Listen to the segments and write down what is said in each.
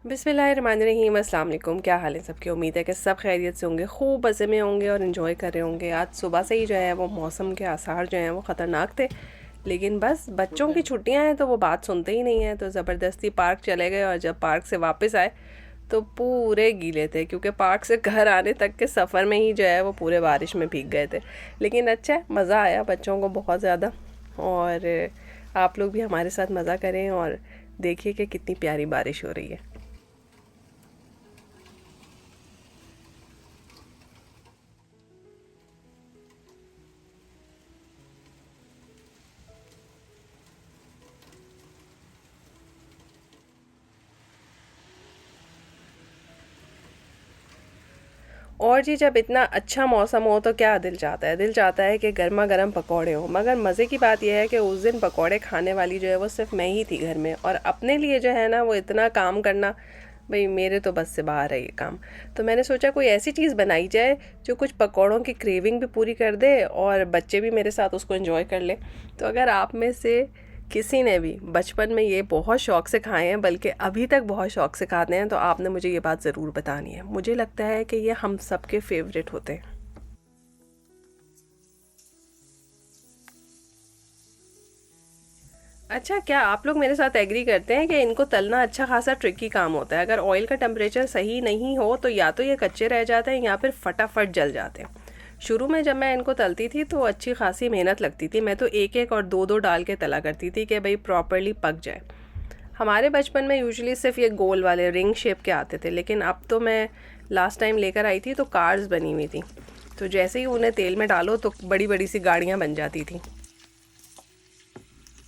बिस्मिल्लाहिर्रहमानिर्रहीम। अस्सलाम वालेकुम। क्या हाल है सबकी? उम्मीद है कि सब खैरियत से होंगे, खूब मज़े में होंगे और इन्जॉय कर रहे होंगे। आज सुबह से ही जो है वो मौसम के आसार जो हैं वो ख़तरनाक थे, लेकिन बस बच्चों की छुट्टियां हैं तो वो बात सुनते ही नहीं हैं। तो ज़बरदस्ती पार्क चले गए और जब पार्क से वापस आए तो पूरे गीले थे, क्योंकि पार्क से घर आने तक के सफ़र में ही जो है वो पूरे बारिश में भीग गए थे। लेकिन अच्छा है, मज़ा आया बच्चों को बहुत ज़्यादा। और आप लोग भी हमारे साथ मज़ा करें और देखिए कि कितनी प्यारी बारिश हो रही है। और जी, जब इतना अच्छा मौसम हो तो क्या दिल चाहता है? दिल चाहता है कि गर्मा गर्म पकौड़े हों। मगर मज़े की बात यह है कि उस दिन पकौड़े खाने वाली जो है वो सिर्फ मैं ही थी घर में, और अपने लिए जो है ना वो इतना काम करना, भाई मेरे तो बस से बाहर है ये काम। तो मैंने सोचा कोई ऐसी चीज़ बनाई जाए जो कुछ पकौड़ों की क्रेविंग भी पूरी कर दे और बच्चे भी मेरे साथ उसको एंजॉय कर ले। तो अगर आप में से किसी ने भी बचपन में ये बहुत शौक से खाए हैं, बल्कि अभी तक बहुत शौक से खाते हैं, तो आपने मुझे ये बात ज़रूर बतानी है। मुझे लगता है कि ये हम सबके फेवरेट होते हैं। अच्छा, क्या आप लोग मेरे साथ एग्री करते हैं कि इनको तलना अच्छा खासा ट्रिकी काम होता है? अगर ऑयल का टेम्परेचर सही नहीं हो तो या तो ये कच्चे रह जाते हैं या फिर फटाफट जल जाते हैं। शुरू में जब मैं इनको तलती थी तो अच्छी खासी मेहनत लगती थी। मैं तो एक एक और दो दो डाल के तला करती थी कि भाई प्रॉपरली पक जाए। हमारे बचपन में यूजुअली सिर्फ ये गोल वाले रिंग शेप के आते थे, लेकिन अब तो मैं लास्ट टाइम लेकर आई थी तो कार्स बनी हुई थी। तो जैसे ही उन्हें तेल में डालो तो बड़ी बड़ी सी गाड़ियाँ बन जाती थी।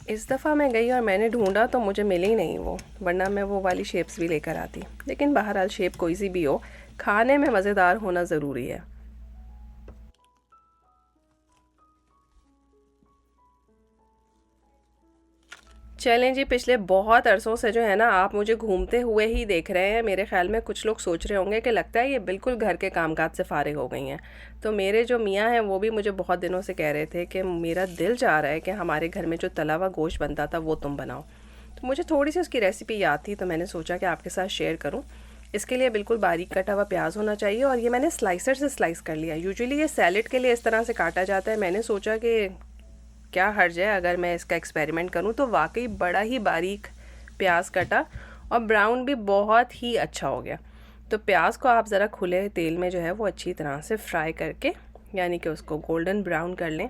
इस दफ़ा मैं गई और मैंने ढूंढा तो मुझे मिली ही नहीं वो, वरना मैं वो वाली शेप्स भी लेकर आती। लेकिन बहरहाल शेप कोई सी भी हो, खाने में मज़ेदार होना ज़रूरी है। चलें जी, पिछले बहुत अरसों से जो है ना आप मुझे घूमते हुए ही देख रहे हैं। मेरे ख्याल में कुछ लोग सोच रहे होंगे कि लगता है ये बिल्कुल घर के कामकाज से फारिग हो गई हैं। तो मेरे जो मियाँ हैं वो भी मुझे बहुत दिनों से कह रहे थे कि मेरा दिल चाह रहा है कि हमारे घर में जो तला हुआ गोश्त बनता था वो तुम बनाओ। तो मुझे थोड़ी सी उसकी रेसिपी याद थी, तो मैंने सोचा कि आपके साथ शेयर करूँ। इसके लिए बिल्कुल बारीक कटा हुआ प्याज होना चाहिए, और ये मैंने स्लाइसर से स्लाइस कर लिया। यूजुअली ये सैलेड के लिए इस तरह से काटा जाता है। मैंने सोचा कि क्या हर्ज है अगर मैं इसका एक्सपेरिमेंट करूं। तो वाकई बड़ा ही बारीक प्याज कटा और ब्राउन भी बहुत ही अच्छा हो गया। तो प्याज को आप ज़रा खुले तेल में जो है वो अच्छी तरह से फ्राई करके, यानी कि उसको गोल्डन ब्राउन कर लें।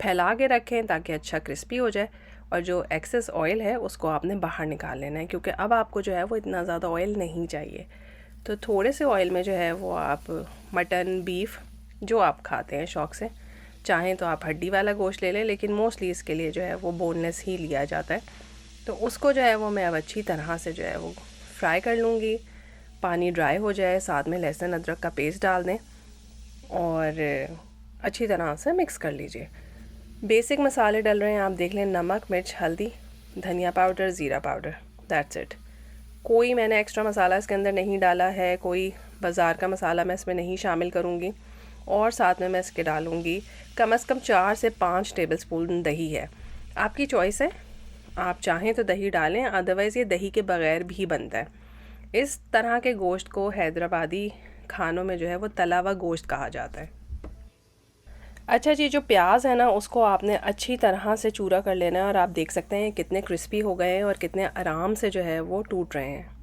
फैला के रखें ताकि अच्छा क्रिस्पी हो जाए। और जो एक्सेस ऑयल है उसको आपने बाहर निकाल लेना है, क्योंकि अब आपको जो है वो इतना ज़्यादा ऑयल नहीं चाहिए। तो थोड़े से ऑयल में जो है वो आप मटन, बीफ, जो आप खाते हैं शौक़ से, चाहें तो आप हड्डी वाला गोश्त ले लें, लेकिन मोस्टली इसके लिए जो है वो बोनलेस ही लिया जाता है। तो उसको जो है वो मैं अब अच्छी तरह से जो है वो फ्राई कर लूँगी। पानी ड्राई हो जाए, साथ में लहसुन अदरक का पेस्ट डाल दें और अच्छी तरह से मिक्स कर लीजिए। बेसिक मसाले डल रहे हैं, आप देख लें, नमक, मिर्च, हल्दी, धनिया पाउडर, ज़ीरा पाउडर, दैट्स इट। कोई मैंने एक्स्ट्रा मसाला इसके अंदर नहीं डाला है, कोई बाज़ार का मसाला मैं इसमें नहीं शामिल करूँगी। और साथ में मैं इसके डालूँगी कम से कम 4 से 5 टेबलस्पून दही है। आपकी चॉइस है, आप चाहें तो दही डालें, अदरवाइज़ ये दही के बगैर भी बनता है। इस तरह के गोश्त को हैदराबादी खानों में जो है वो तला हुआ गोश्त कहा जाता है। अच्छा जी, जो प्याज है ना उसको आपने अच्छी तरह से चूरा कर लेना है, और आप देख सकते हैं कितने क्रिस्पी हो गए हैं और कितने आराम से जो है वो टूट रहे हैं।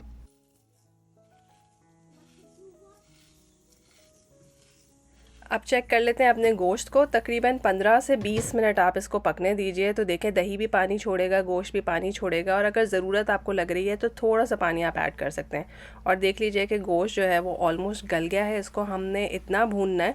अब चेक कर लेते हैं अपने गोश्त को। तकरीबन 15 से 20 मिनट आप इसको पकने दीजिए। तो देखें, दही भी पानी छोड़ेगा, गोश्त भी पानी छोड़ेगा, और अगर ज़रूरत आपको लग रही है तो थोड़ा सा पानी आप ऐड कर सकते हैं। और देख लीजिए कि गोश्त जो है वो ऑलमोस्ट गल गया है। इसको हमने इतना भूनना है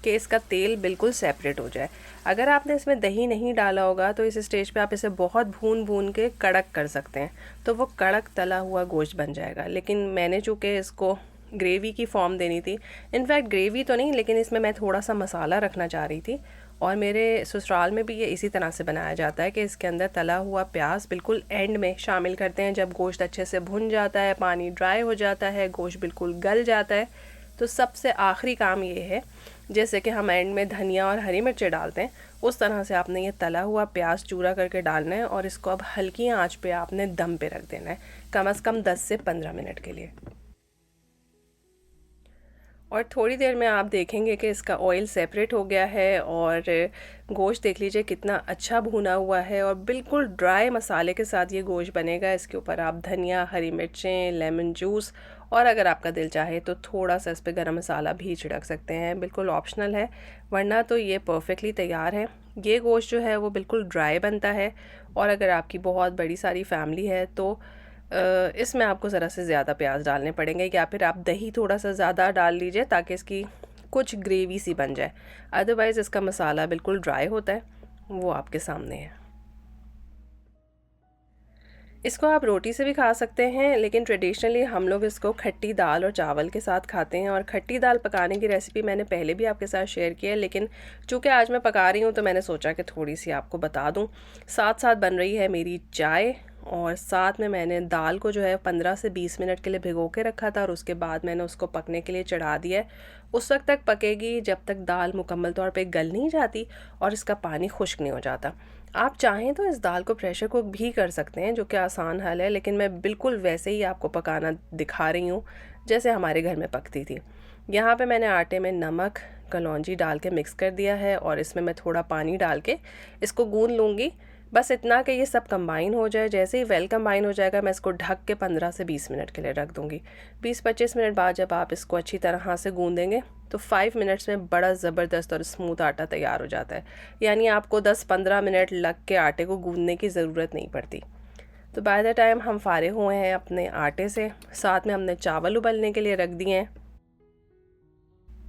कि इसका तेल बिल्कुल सेपरेट हो जाए। अगर आपने इसमें दही नहीं डाला होगा तो इस स्टेज पे आप इसे बहुत भून भून के कड़क कर सकते हैं, तो वो कड़क तला हुआ गोश्त बन जाएगा। लेकिन मैंने चूँकि इसको ग्रेवी की फॉर्म देनी थी, इनफैक्ट ग्रेवी तो नहीं, लेकिन इसमें मैं थोड़ा सा मसाला रखना चाह रही थी। और मेरे ससुराल में भी ये इसी तरह से बनाया जाता है कि इसके अंदर तला हुआ प्याज बिल्कुल एंड में शामिल करते हैं, जब गोश्त अच्छे से भुन जाता है, पानी ड्राई हो जाता है, गोश्त बिल्कुल गल जाता है, तो सबसे आखिरी काम ये है, जैसे कि हम एंड में धनिया और हरी मिर्चें डालते हैं, उस तरह से आपने ये तला हुआ प्याज चूरा करके डालना है और इसको अब हल्की आंच पे आपने दम पे रख देना है, कम से कम 10 से 15 मिनट के लिए। और थोड़ी देर में आप देखेंगे कि इसका ऑयल सेपरेट हो गया है और गोश्त देख लीजिए कितना अच्छा भुना हुआ है और बिल्कुल ड्राई मसाले के साथ ये गोश्त बनेगा। इसके ऊपर आप धनिया, हरी मिर्चें, लेमन जूस और अगर आपका दिल चाहे तो थोड़ा सा इस पर गरम मसाला भी छिड़क सकते हैं, बिल्कुल ऑप्शनल है, वरना तो ये परफेक्टली तैयार है। ये गोश्त जो है वो बिल्कुल ड्राई बनता है और अगर आपकी बहुत बड़ी सारी फैमिली है तो इसमें आपको ज़रा से ज़्यादा प्याज डालने पड़ेंगे या फिर आप दही थोड़ा सा ज़्यादा डाल लीजिए ताकि इसकी कुछ ग्रेवी सी बन जाए। अदरवाइज़ इसका मसाला बिल्कुल ड्राई होता है, वो आपके सामने है। इसको आप रोटी से भी खा सकते हैं, लेकिन ट्रेडिशनली हम लोग इसको खट्टी दाल और चावल के साथ खाते हैं। और खट्टी दाल पकाने की रेसिपी मैंने पहले भी आपके साथ शेयर की है, लेकिन चूँकि आज मैं पका रही हूँ तो मैंने सोचा कि थोड़ी सी आपको बता दूँ। साथ साथ बन रही है मेरी चाय और साथ में मैंने दाल को जो है 15 से 20 मिनट के लिए भिगो के रखा था और उसके बाद मैंने उसको पकने के लिए चढ़ा दिया है। उस वक्त तक पकेगी जब तक दाल मुकम्मल तौर पे गल नहीं जाती और इसका पानी खुश्क नहीं हो जाता। आप चाहें तो इस दाल को प्रेशर कुक भी कर सकते हैं, जो कि आसान हल है, लेकिन मैं बिल्कुल वैसे ही आपको पकाना दिखा रही हूँ जैसे हमारे घर में पकती थी। यहाँ पे मैंने आटे में नमक, कलौंजी डाल के मिक्स कर दिया है और इसमें मैं थोड़ा पानी डाल के इसको गूंद लूँगी। बस इतना कि ये सब कंबाइन हो जाए। जैसे ही वेल कंबाइन हो जाएगा मैं इसको ढक के 15 से 20 मिनट के लिए रख दूँगी। 20-25 मिनट बाद जब आप इसको अच्छी तरह से गूंदेंगे तो 5 मिनट्स में बड़ा ज़बरदस्त और स्मूथ आटा तैयार हो जाता है। यानी आपको 10-15 मिनट लग के आटे को गूंदने की ज़रूरत नहीं पड़ती। तो बाय द टाइम हम फारिग हुए हैं अपने आटे से, साथ में हमने चावल उबलने के लिए रख दिए हैं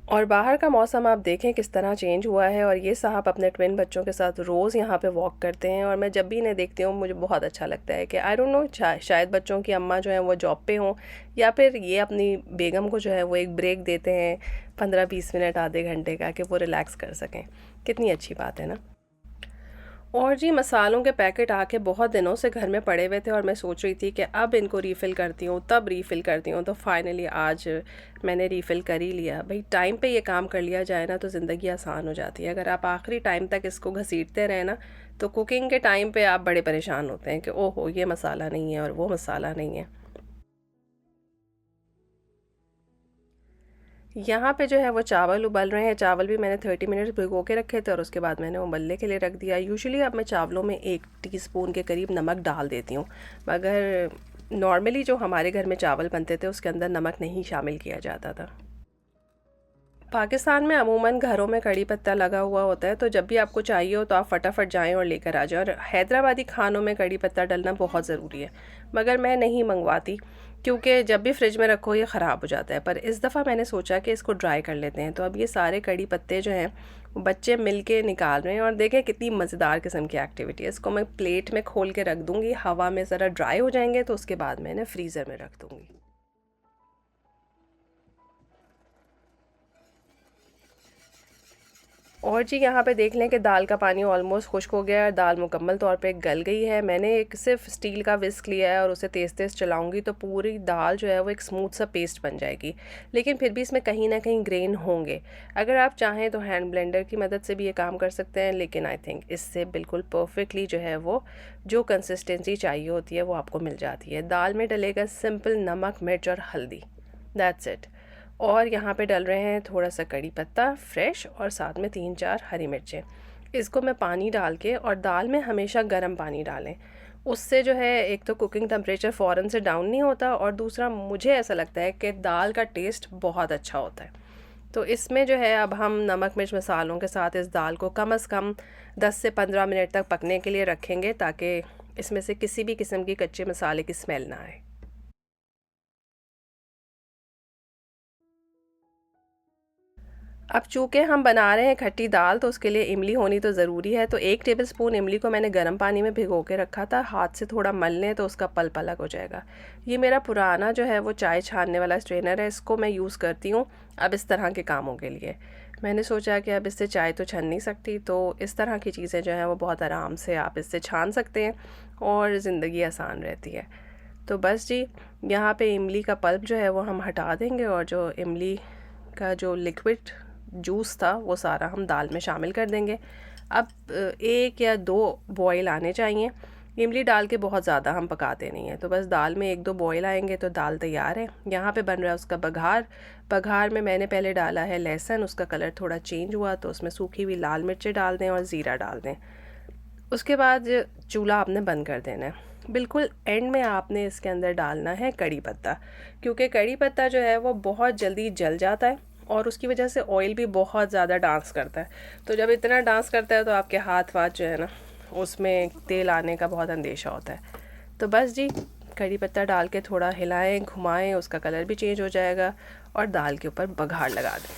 और बाहर का मौसम आप देखें किस तरह चेंज हुआ है। और ये साहब अपने ट्विन बच्चों के साथ रोज़ यहाँ पे वॉक करते हैं और मैं जब भी इन्हें देखती हूँ मुझे बहुत अच्छा लगता है कि आई डोंट नो, शायद बच्चों की अम्मा जो है वो जॉब पे हों या फिर ये अपनी बेगम को जो है वो एक ब्रेक देते हैं 15-20 मिनट, आधे घंटे का, कि वो रिलैक्स कर सकें। कितनी अच्छी बात है ना। और जी मसालों के पैकेट आके बहुत दिनों से घर में पड़े हुए थे और मैं सोच रही थी कि अब इनको रीफ़िल करती हूँ तब रीफ़िल करती हूँ, तो फाइनली आज मैंने रीफ़िल कर ही लिया। भाई टाइम पे ये काम कर लिया जाए ना तो ज़िंदगी आसान हो जाती है। अगर आप आखिरी टाइम तक इसको घसीटते रहें ना तो कुकिंग के टाइम पे आप बड़े परेशान होते हैं कि ओहो ये मसाला नहीं है और वो मसाला नहीं है। यहाँ पे जो है वो चावल उबल रहे हैं। चावल भी मैंने 30 मिनट्स भिगो के रखे थे और उसके बाद मैंने उबलने के लिए रख दिया। यूजुअली अब मैं चावलों में 1 टीस्पून के करीब नमक डाल देती हूँ, मगर नॉर्मली जो हमारे घर में चावल बनते थे उसके अंदर नमक नहीं शामिल किया जाता था। पाकिस्तान में अमूमन घरों में कड़ी पत्ता लगा हुआ होता है, तो जब भी आपको चाहिए हो तो आप फटाफट जाएं और लेकर आ जाएं। और हैदराबादी खानों में कड़ी पत्ता डलना बहुत ज़रूरी है, मगर मैं नहीं मंगवाती क्योंकि जब भी फ्रिज में रखो ये ख़राब हो जाता है। पर इस दफ़ा मैंने सोचा कि इसको ड्राई कर लेते हैं, तो अब ये सारे कड़ी पत्ते जो हैं वो बच्चे मिल के निकाल रहे हैं और देखें कितनी मज़ेदार किस्म की एक्टिविटी है। इसको मैं प्लेट में खोल के रख दूँगी, हवा में ज़रा ड्राई हो जाएंगे तो उसके बाद मैं इन्हें फ्रीज़र में रख दूँगी। और जी यहाँ पे देख लें कि दाल का पानी ऑलमोस्ट खुश्क हो गया है, दाल मुकम्मल तौर पे गल गई है। मैंने एक सिर्फ स्टील का विस्क लिया है और उसे तेज़ तेज़ चलाऊंगी तो पूरी दाल जो है वो एक स्मूथ सा पेस्ट बन जाएगी, लेकिन फिर भी इसमें कहीं ना कहीं ग्रेन होंगे। अगर आप चाहें तो हैंड ब्लेंडर की मदद से भी ये काम कर सकते हैं, लेकिन आई थिंक इससे बिल्कुल परफेक्टली जो है वो जो कंसिस्टेंसी चाहिए होती है वो आपको मिल जाती है। दाल में डलेगा सिंपल नमक, मिर्च और हल्दी, दैट्स इट। और यहाँ पे डल रहे हैं थोड़ा सा कड़ी पत्ता फ्रेश और साथ में 3-4 हरी मिर्चें। इसको मैं पानी डाल के, और दाल में हमेशा गर्म पानी डालें, उससे जो है एक तो कुकिंग टेम्परेचर फ़ौरन से डाउन नहीं होता और दूसरा मुझे ऐसा लगता है कि दाल का टेस्ट बहुत अच्छा होता है। तो इसमें जो है अब हम नमक मिर्च मसालों के साथ इस दाल को कम से कम 10 से 15 मिनट तक पकने के लिए रखेंगे ताकि इसमें से किसी भी किस्म की कच्चे मसाले की स्मेल ना आए। अब चूँकि हम बना रहे हैं खट्टी दाल तो उसके लिए इमली होनी तो ज़रूरी है, तो 1 टेबलस्पून इमली को मैंने गर्म पानी में भिगो के रखा था। हाथ से थोड़ा मल लें तो उसका पल्प अलग हो जाएगा। ये मेरा पुराना जो है वो चाय छानने वाला स्ट्रेनर है, इसको मैं यूज़ करती हूँ अब इस तरह के कामों के लिए। मैंने सोचा कि अब इससे चाय तो छन नहीं सकती, तो इस तरह की चीज़ें जो हैं वो बहुत आराम से आप इससे छान सकते हैं और ज़िंदगी आसान रहती है। तो बस जी यहाँ पे इमली का पल्प जो है वो हम हटा देंगे और जो इमली का जो लिक्विड जूस था वो सारा हम दाल में शामिल कर देंगे। अब 1 या 2 बॉयल आने चाहिए। इमली डाल के बहुत ज़्यादा हम पकाते नहीं हैं, तो बस दाल में 1-2 बॉयल आएंगे तो दाल तैयार है। यहाँ पे बन रहा है उसका बघार। बघार में मैंने पहले डाला है लहसुन, उसका कलर थोड़ा चेंज हुआ तो उसमें सूखी हुई लाल मिर्चें डाल दें और ज़ीरा डाल दें। उसके बाद चूल्हा आपने बंद कर देना है। बिल्कुल एंड में आपने इसके अंदर डालना है कड़ी पत्ता, क्योंकि कड़ी पत्ता जो है वो बहुत जल्दी जल जाता है और उसकी वजह से ऑयल भी बहुत ज़्यादा डांस करता है। तो जब इतना डांस करता है तो आपके हाथ वाथ जो है ना उसमें तेल आने का बहुत अंदेशा होता है। तो बस जी, कड़ी पत्ता डाल के थोड़ा हिलाएं घुमाएं, उसका कलर भी चेंज हो जाएगा और दाल के ऊपर बघार लगा दें।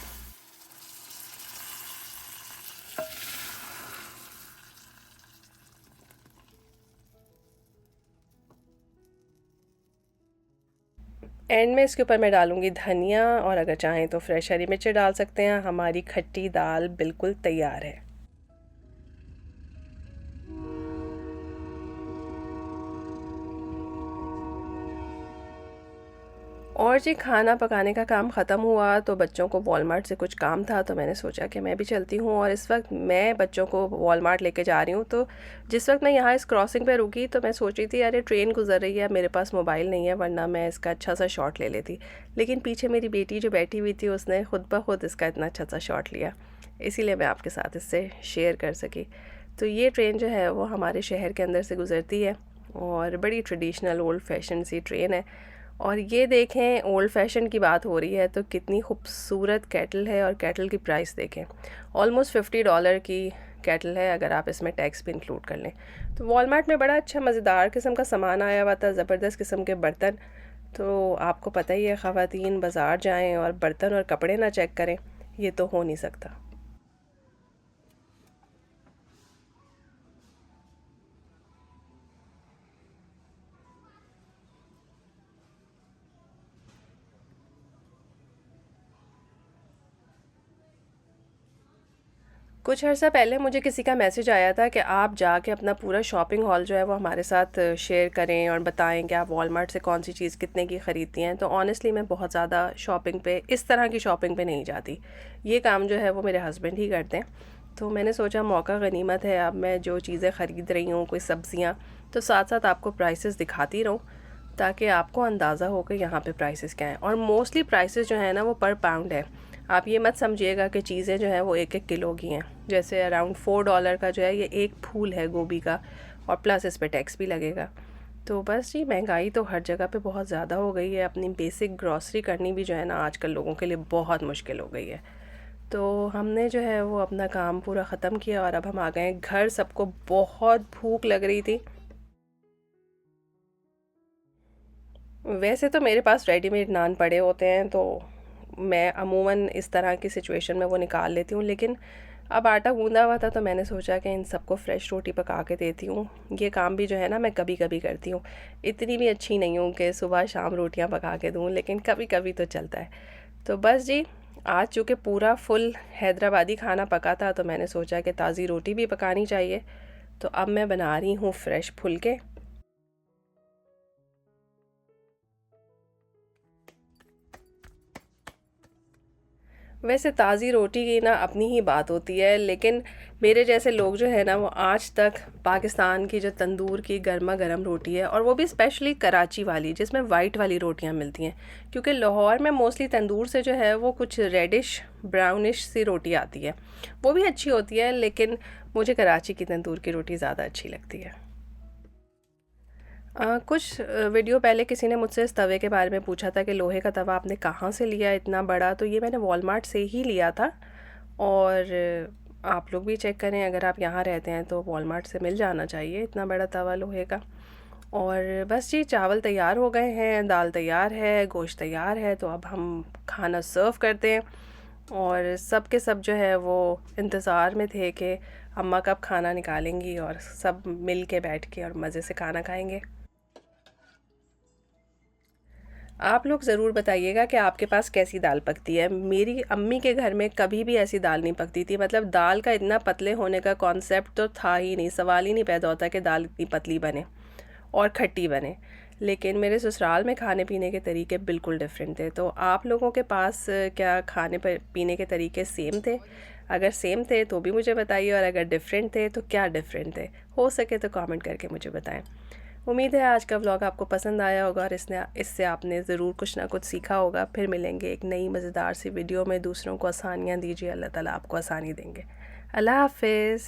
एंड में इसके ऊपर मैं डालूँगी धनिया, और अगर चाहें तो फ्रेश हरी मिर्ची डाल सकते हैं। हमारी खट्टी दाल बिल्कुल तैयार है। और जी, खाना पकाने का काम ख़त्म हुआ तो बच्चों को वॉलमार्ट से कुछ काम था, तो मैंने सोचा कि मैं भी चलती हूँ और इस वक्त मैं बच्चों को वॉलमार्ट लेके जा रही हूँ। तो जिस वक्त मैं यहाँ इस क्रॉसिंग पे रुकी तो मैं सोच रही थी अरे ट्रेन गुजर रही है, मेरे पास मोबाइल नहीं है, वरना मैं इसका अच्छा सा शॉट ले लेती। लेकिन पीछे मेरी बेटी जो बैठी हुई थी उसने खुद ब खुद इसका इतना अच्छा सा शॉट लिया, इसीलिए मैं आपके साथ इससे शेयर कर सकी। तो ये ट्रेन जो है वो हमारे शहर के अंदर से गुज़रती है और बड़ी ट्रेडिशनल ओल्ड फैशन सी ट्रेन है। और ये देखें, ओल्ड फैशन की बात हो रही है तो कितनी खूबसूरत केटल है, और केटल की प्राइस देखें, ऑलमोस्ट $50 की केटल है अगर आप इसमें टैक्स भी इंक्लूड कर लें। तो वॉलमार्ट में बड़ा अच्छा मज़ेदार किस्म का सामान आया हुआ था, ज़बरदस्त किस्म के बर्तन। तो आपको पता ही है, ख़वातीन बाज़ार जाएं और बर्तन और कपड़े ना चेक करें, ये तो हो नहीं सकता। कुछ अर्सा पहले मुझे किसी का मैसेज आया था कि आप जाके अपना पूरा शॉपिंग हॉल जो है वो हमारे साथ शेयर करें और बताएं कि आप वॉलमार्ट से कौन सी चीज़ कितने की ख़रीदती हैं। तो ऑनेस्टली मैं बहुत ज़्यादा शॉपिंग पे, इस तरह की शॉपिंग पे नहीं जाती। ये काम जो है वो मेरे हस्बैंड ही करते हैं। तो मैंने सोचा मौका गनीमत है, अब मैं जो चीज़ें ख़रीद रही हूँ, कोई सब्ज़ियाँ, तो साथ साथ आपको प्राइसेस दिखाती रहूँ ताकि आपको अंदाज़ा हो कि यहाँ पे प्राइसेस क्या हैं। और मोस्टली प्राइसेस जो है ना वो पर पाउंड है। आप ये मत समझिएगा कि चीज़ें जो हैं वो 1-1 किलो की हैं। जैसे अराउंड $4 का जो है ये एक फूल है गोभी का, और प्लस इस पे टैक्स भी लगेगा। तो बस जी, महंगाई तो हर जगह पे बहुत ज़्यादा हो गई है। अपनी बेसिक ग्रॉसरी करनी भी जो है ना आजकल लोगों के लिए बहुत मुश्किल हो गई है। तो हमने जो है वो अपना काम पूरा ख़त्म किया और अब हम आ गए हैं घर। सबको बहुत भूख लग रही थी। वैसे तो मेरे पास रेडीमेड नान पड़े होते हैं, तो मैं अमूमन इस तरह की सिचुएशन में वो निकाल लेती हूँ। लेकिन अब आटा गूंदा हुआ था तो मैंने सोचा कि इन सबको फ़्रेश रोटी पका के देती हूँ। ये काम भी जो है ना मैं कभी कभी करती हूँ। इतनी भी अच्छी नहीं हूँ कि सुबह शाम रोटियाँ पका के दूँ, लेकिन कभी कभी तो चलता है। तो बस जी, आज चूँकि पूरा फुल हैदराबादी खाना पका था तो मैंने सोचा कि ताज़ी रोटी भी पकानी चाहिए। तो अब मैं बना रही हूँ फ़्रेश फुलके। वैसे ताज़ी रोटी की ना अपनी ही बात होती है, लेकिन मेरे जैसे लोग जो है ना वो आज तक पाकिस्तान की जो तंदूर की गर्मा गर्म रोटी है, और वो भी स्पेशली कराची वाली जिसमें वाइट वाली रोटियां मिलती हैं, क्योंकि लाहौर में मोस्टली तंदूर से जो है वो कुछ रेडिश ब्राउनिश सी रोटी आती है, वो भी अच्छी होती है, लेकिन मुझे कराची की तंदूर की रोटी ज़्यादा अच्छी लगती है। कुछ वीडियो पहले किसी ने मुझसे इस तवे के बारे में पूछा था कि लोहे का तवा आपने कहाँ से लिया इतना बड़ा, तो ये मैंने वॉलमार्ट से ही लिया था। और आप लोग भी चेक करें, अगर आप यहाँ रहते हैं तो वॉलमार्ट से मिल जाना चाहिए इतना बड़ा तवा लोहे का। और बस जी, चावल तैयार हो गए हैं, दाल तैयार है, गोश्त तैयार है, तो अब हम खाना सर्व करते हैं। और सब के सब जो है वो इंतज़ार में थे कि अम्मा कब खाना निकालेंगी और सब मिल के बैठ के और मज़े से खाना खाएंगे। आप लोग ज़रूर बताइएगा कि आपके पास कैसी दाल पकती है। मेरी अम्मी के घर में कभी भी ऐसी दाल नहीं पकती थी। मतलब दाल का इतना पतले होने का कॉन्सेप्ट तो था ही नहीं, सवाल ही नहीं पैदा होता कि दाल इतनी पतली बने और खट्टी बने। लेकिन मेरे ससुराल में खाने पीने के तरीके बिल्कुल डिफरेंट थे। तो आप लोगों के पास क्या खाने पीने के तरीके सेम थे? अगर सेम थे तो भी मुझे बताइए, और अगर डिफरेंट थे तो क्या डिफरेंट थे? हो सके तो कमेंट करके मुझे बताएं। उम्मीद है आज का व्लॉग आपको पसंद आया होगा और इससे आपने ज़रूर कुछ ना कुछ सीखा होगा। फिर मिलेंगे एक नई मज़ेदार सी वीडियो में। दूसरों को आसानियाँ दीजिए, अल्लाह ताला आपको आसानी देंगे। अल्लाह हाफिज़।